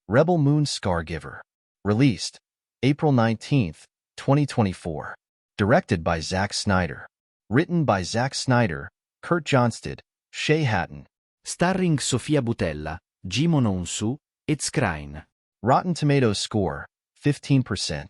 Rebel Moon Scargiver. Released April 19th, 2024. Directed by Zack Snyder. Written by Zack Snyder, Kurt Johnstad, Shay Hatton. Starring Sofia Boutella, Jimon Onsu, e Scrine. Rotten Tomatoes score, 15%.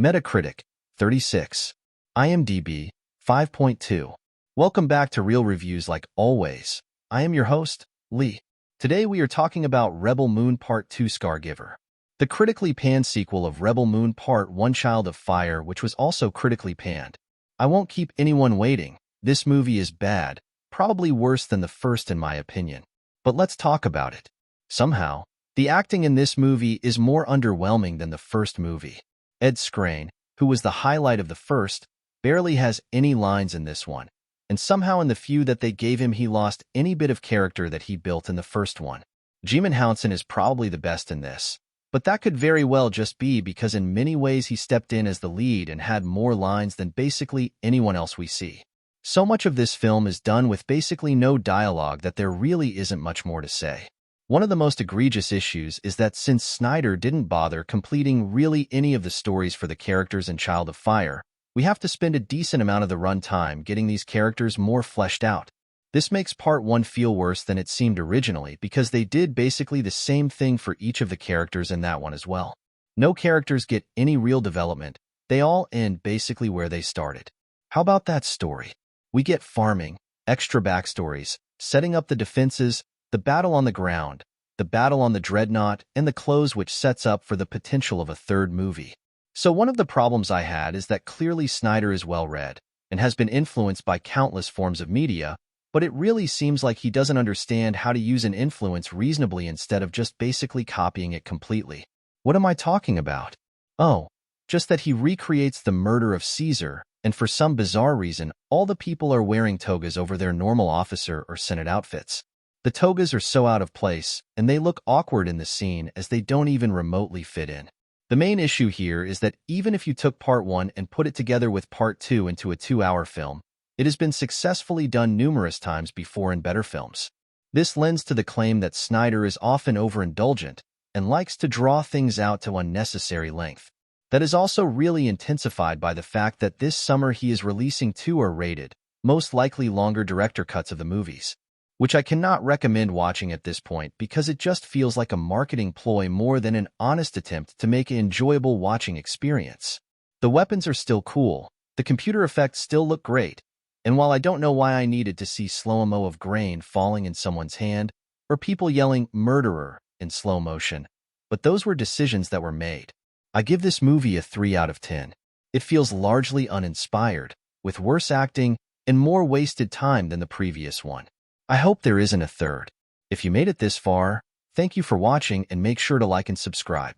Metacritic, 36. IMDb, 5.2. Welcome back to Real Reviews like always. I am your host, Lee. Today we are talking about Rebel Moon Part 2 Scargiver. The critically panned sequel of Rebel Moon Part 1 Child of Fire, which was also critically panned. I won't keep anyone waiting. This movie is bad, probably worse than the first in my opinion. But let's talk about it. Somehow, the acting in this movie is more underwhelming than the first movie. Ed Skrein, who was the highlight of the first, barely has any lines in this one. And somehow in the few that they gave him he lost any bit of character that he built in the first one. Jimon Hounsou is probably the best in this, but that could very well just be because in many ways he stepped in as the lead and had more lines than basically anyone else we see. So much of this film is done with basically no dialogue that there really isn't much more to say. One of the most egregious issues is that since Snyder didn't bother completing really any of the stories for the characters in Child of Fire, we have to spend a decent amount of the runtime getting these characters more fleshed out. This makes Part 1 feel worse than it seemed originally because they did basically the same thing for each of the characters in that one as well. No characters get any real development. They all end basically where they started. How about that story? We get farming, extra backstories, setting up the defenses, the battle on the ground, the battle on the dreadnought, and the close which sets up for the potential of a third movie. So one of the problems I had is that clearly Snyder is well-read and has been influenced by countless forms of media, but it really seems like he doesn't understand how to use an influence reasonably instead of just basically copying it completely. What am I talking about? Oh, just that he recreates the murder of Caesar, and for some bizarre reason, all the people are wearing togas over their normal officer or Senate outfits. The togas are so out of place, and they look awkward in the scene as they don't even remotely fit in. The main issue here is that even if you took Part 1 and put it together with Part 2 into a 2-hour film, it has been successfully done numerous times before in better films. This lends to the claim that Snyder is often overindulgent and likes to draw things out to unnecessary length. That is also really intensified by the fact that this summer he is releasing 2 R-rated, most likely longer director cuts of the movies, which I cannot recommend watching at this point because it just feels like a marketing ploy more than an honest attempt to make an enjoyable watching experience. The weapons are still cool, the computer effects still look great, and while I don't know why I needed to see slow-mo of grain falling in someone's hand or people yelling "murderer" in slow motion, but those were decisions that were made. I give this movie a 3 out of 10. It feels largely uninspired, with worse acting and more wasted time than the previous one. I hope there isn't a third. If you made it this far, thank you for watching and make sure to like and subscribe.